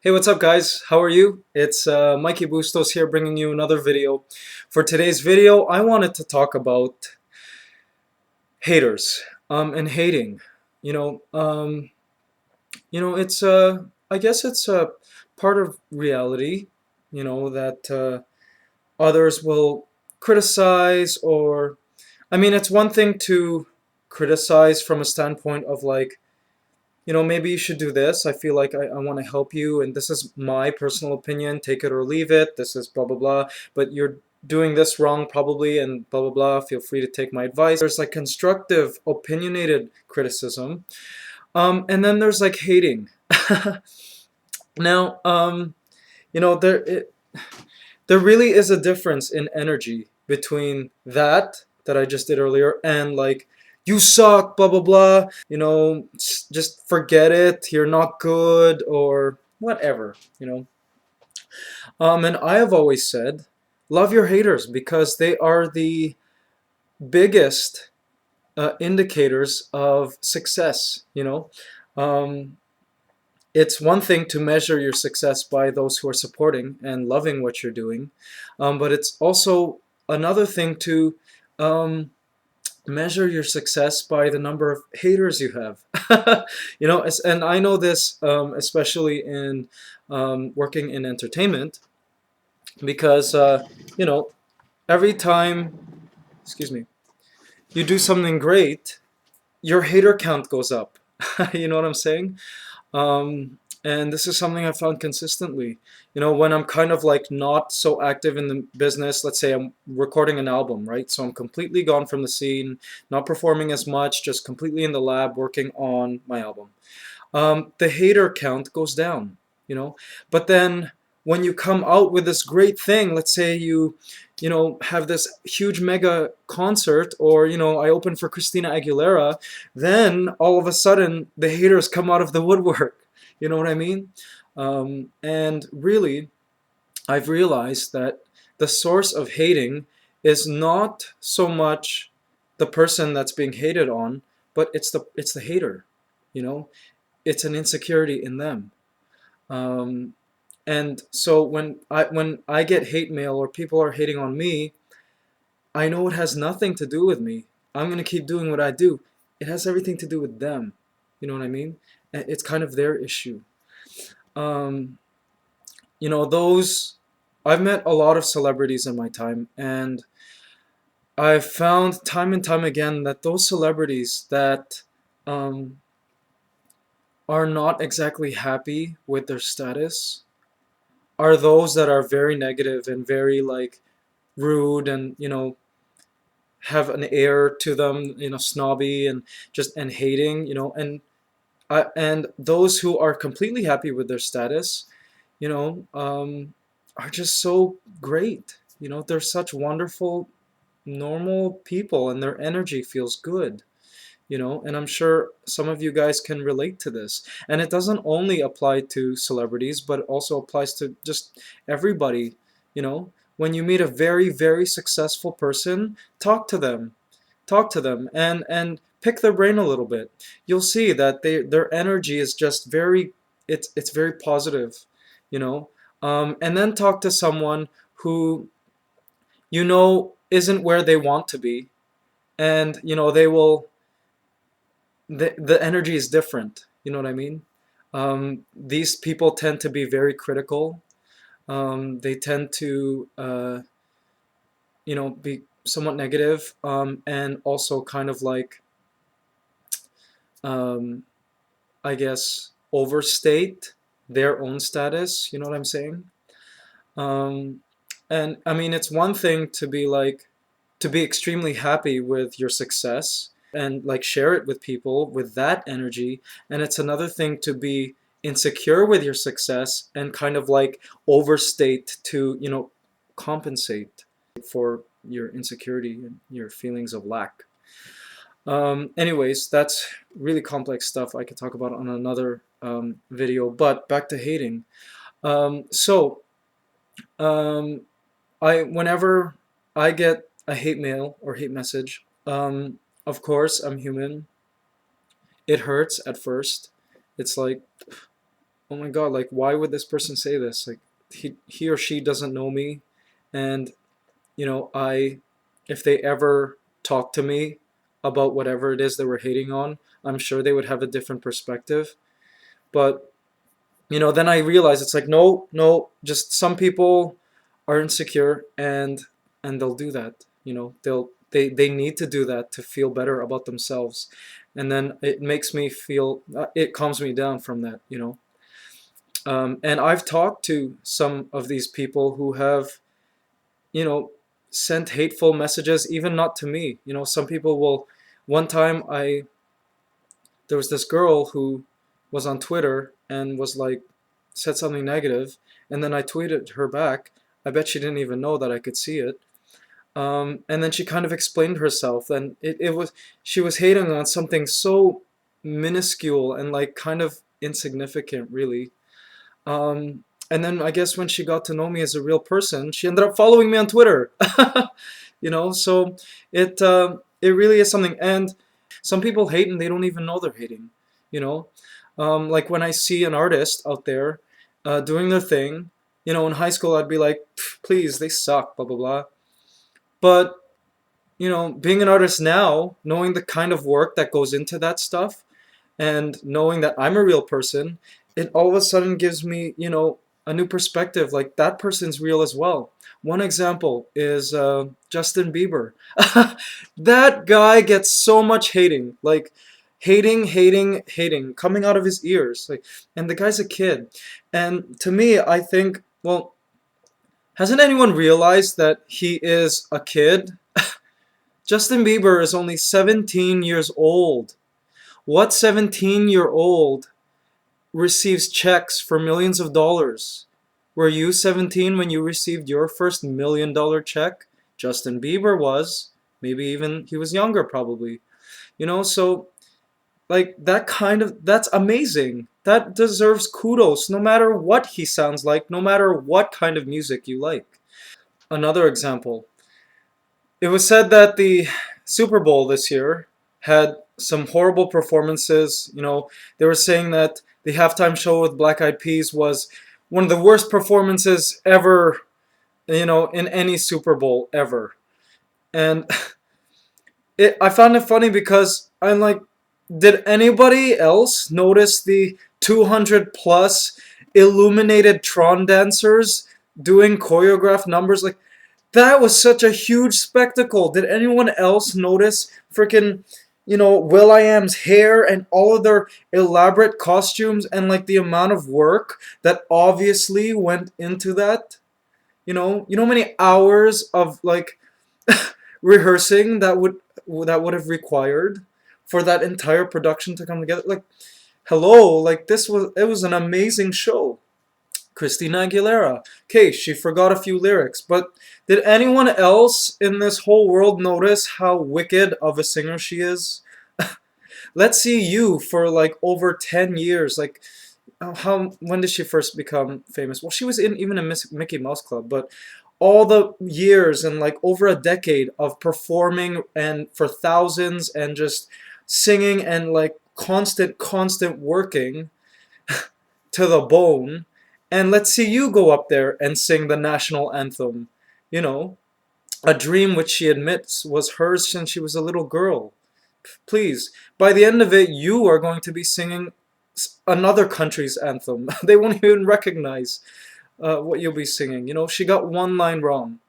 Hey, what's up, guys? How are you? It's Mikey Bustos here bringing you another video. For today's video, I wanted to talk about haters and hating. You know, um, it's I guess it's a part of reality. That others will criticize, or I mean, it's one thing to criticize from a standpoint of like, maybe you should do this. I feel like I want to help you, and this is my personal opinion. Take it or leave it. This is blah, blah, blah. But you're doing this wrong, probably, and blah, blah, blah. Feel free to take my advice. There's like constructive, opinionated criticism. And then there's like hating. Now, you know, there, it, there really is a difference in energy between that I just did earlier and like, you suck, blah blah blah, just forget it, you're not good, or whatever. And I have always said, love your haters because they are the biggest indicators of success. Um, it's one thing to measure your success by those who are supporting and loving what you're doing, but it's also another thing to um, measure your success by the number of haters you have. And I know this, especially in working in entertainment, because you know, every time, excuse me, you do something great, your hater count goes up. You know what I'm saying? And this is something I found consistently. When I'm kind of like not so active in the business, let's say I'm recording an album, right? So I'm completely gone from the scene, not performing as much, just completely in the lab working on my album. The hater count goes down, you know. But then when you come out with this great thing, let's say you have this huge mega concert, or I open for Christina Aguilera, then all of a sudden the haters come out of the woodwork. You know what I mean? And really, I've realized that the source of hating is not so much the person that's being hated on, but it's the hater. You know, it's an insecurity in them. Um, and so when I get hate mail or people are hating on me, I know it has nothing to do with me. I'm gonna keep doing what I do. It has everything to do with them. You know what I mean? It's kind of their issue. Um, those I've met a lot of celebrities in my time, and I've found time and time again that those celebrities that um, are not exactly happy with their status are those that are very negative and very like rude, and have an air to them, snobby and just and hating, and those who are completely happy with their status, you know um, are just so great. They're such wonderful normal people, and their energy feels good. And I'm sure some of you guys can relate to this. And it doesn't only apply to celebrities, but it also applies to just everybody. When you meet a very, very successful person, talk to them and pick their brain a little bit. You'll see that their energy is just very, it's very positive. you know and then talk to someone who isn't where they want to be, and they will, the energy is different. You know what I mean? These people tend to be very critical. They tend to be somewhat negative, and also kind of like, um, I guess, overstate their own status. You know what I'm saying? Um, and I mean, it's one thing to be like, to be extremely happy with your success and like share it with people with that energy. And it's another thing to be insecure with your success and kind of like overstate to, compensate for your insecurity and your feelings of lack. Anyways, that's really complex stuff I could talk about on another video, but back to hating. So um, whenever I get a hate mail or hate message, of course I'm human. It hurts at first. It's like, oh my God, like why would this person say this? Like he or she doesn't know me, and I if they ever talk to me about whatever it is they were hating on, I'm sure they would have a different perspective. But then I realize it's like no, no, just some people are insecure, and they'll do that. They need to do that to feel better about themselves, and then it makes me feel it calms me down from that. And I've talked to some of these people who have you know sent hateful messages, even not to me. Some people will. One time, I there was this girl who was on Twitter and was like said something negative, and then I tweeted her back. I bet she didn't even know that I could see it. And then she kind of explained herself, and it was she was hating on something so minuscule and like kind of insignificant, really. And then I guess when she got to know me as a real person, she ended up following me on Twitter. So it really is something. And some people hate and they don't even know they're hating. You know, like when I see an artist out there doing their thing. In high school I'd be like, please, they suck, blah blah blah. But being an artist now, knowing the kind of work that goes into that stuff, and knowing that I'm a real person, it all of a sudden gives me, a new perspective. Like that person's real as well. One example is Justin Bieber. That guy gets so much hating, like hating, hating, hating, coming out of his ears. Like, and the guy's a kid. And to me, I think, well, hasn't anyone realized that he is a kid? Justin Bieber is only 17 years old. What 17-year-old receives checks for millions of dollars? Were you 17 when you received your first $1 million check? Justin Bieber was. Maybe even he was younger, probably. So like that's amazing. That deserves kudos, no matter what he sounds like, no matter what kind of music you like. Another example. It was said that the Super Bowl this year had some horrible performances. They were saying that the halftime show with Black Eyed Peas was one of the worst performances ever, in any Super Bowl ever. And I found it funny because I'm like, did anybody else notice the 200 plus illuminated Tron dancers doing choreographed numbers? Like, that was such a huge spectacle. Did anyone else notice freaking, Will.i.am's hair and all of their elaborate costumes and like the amount of work that obviously went into that? How many hours of like rehearsing that would have required for that entire production to come together. Like, hello, like it was an amazing show. Christina Aguilera. Okay, she forgot a few lyrics, but did anyone else in this whole world notice how wicked of a singer she is? Let's see you for like over 10 years. Like, how when did she first become famous? Well, she was in even a Mickey Mouse Club, but all the years and like over a decade of performing and for thousands and just singing and like constant working to the bone. And let's see you go up there and sing the national anthem. You know, a dream which she admits was hers since she was a little girl. Please, by the end of it, you are going to be singing another country's anthem. They won't even recognize what you'll be singing. She got one line wrong.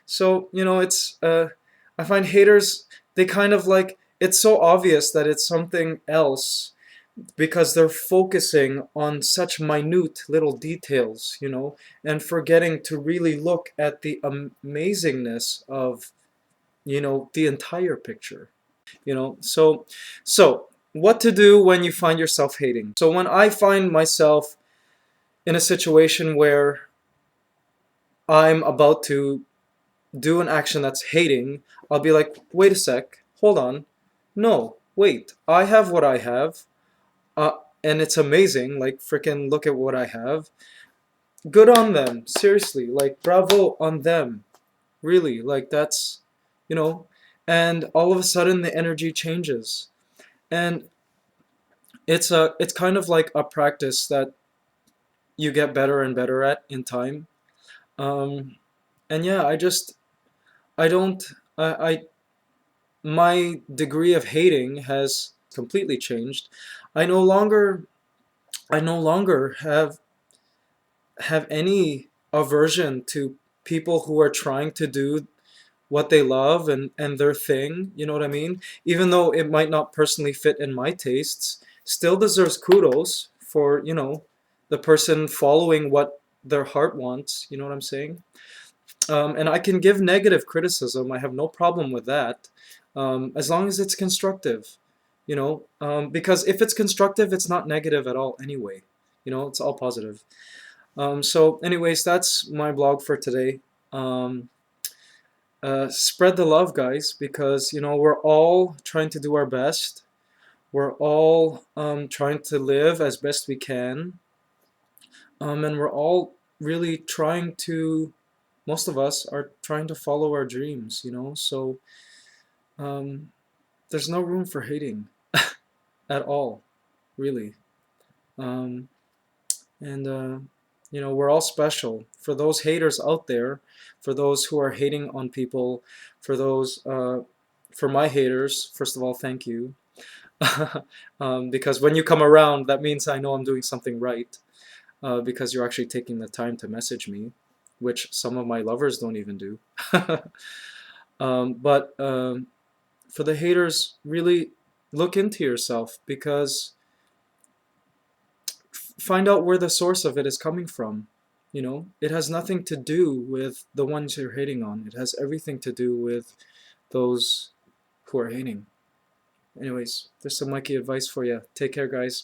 So, it's, I find haters, they kind of like, it's so obvious that it's something else because they're focusing on such minute little details, and forgetting to really look at the amazingness of, the entire picture. So what to do when you find yourself hating? So when I find myself in a situation where I'm about to do an action that's hating, I'll be like, wait a sec, hold on. No, wait, I have what I have, uh, and it's amazing. Like, freaking look at what I have. Good on them, seriously. Like, bravo on them. Really, like, that's, you know, and all of a sudden the energy changes. And it's kind of like a practice that you get better and better at in time. Um, and yeah, I don't, I my degree of hating has completely changed. I no longer, I no longer have any aversion to people who are trying to do what they love and their thing, you know what I mean? Even though it might not personally fit in my tastes, still deserves kudos for, the person following what their heart wants, you know what I'm saying? And I can give negative criticism. I have no problem with that, as long as it's constructive, because if it's constructive, it's not negative at all anyway. It's all positive. So, anyways, that's my blog for today. Um, Spread the love, guys, because we're all trying to do our best. We're all trying to live as best we can, and we're all really trying to. Most of us are trying to follow our dreams. So um, there's no room for hating at all, really. Um, and we're all special. For those haters out there, for those who are hating on people, for those, for my haters, first of all, thank you. Because when you come around, that means I know I'm doing something right. Because you're actually taking the time to message me, which some of my lovers don't even do. But for the haters, really look into yourself, because find out where the source of it is coming from. It has nothing to do with the ones you're hating on. It has everything to do with those who are hating. Anyways, there's some Mikey advice for you. Take care, guys.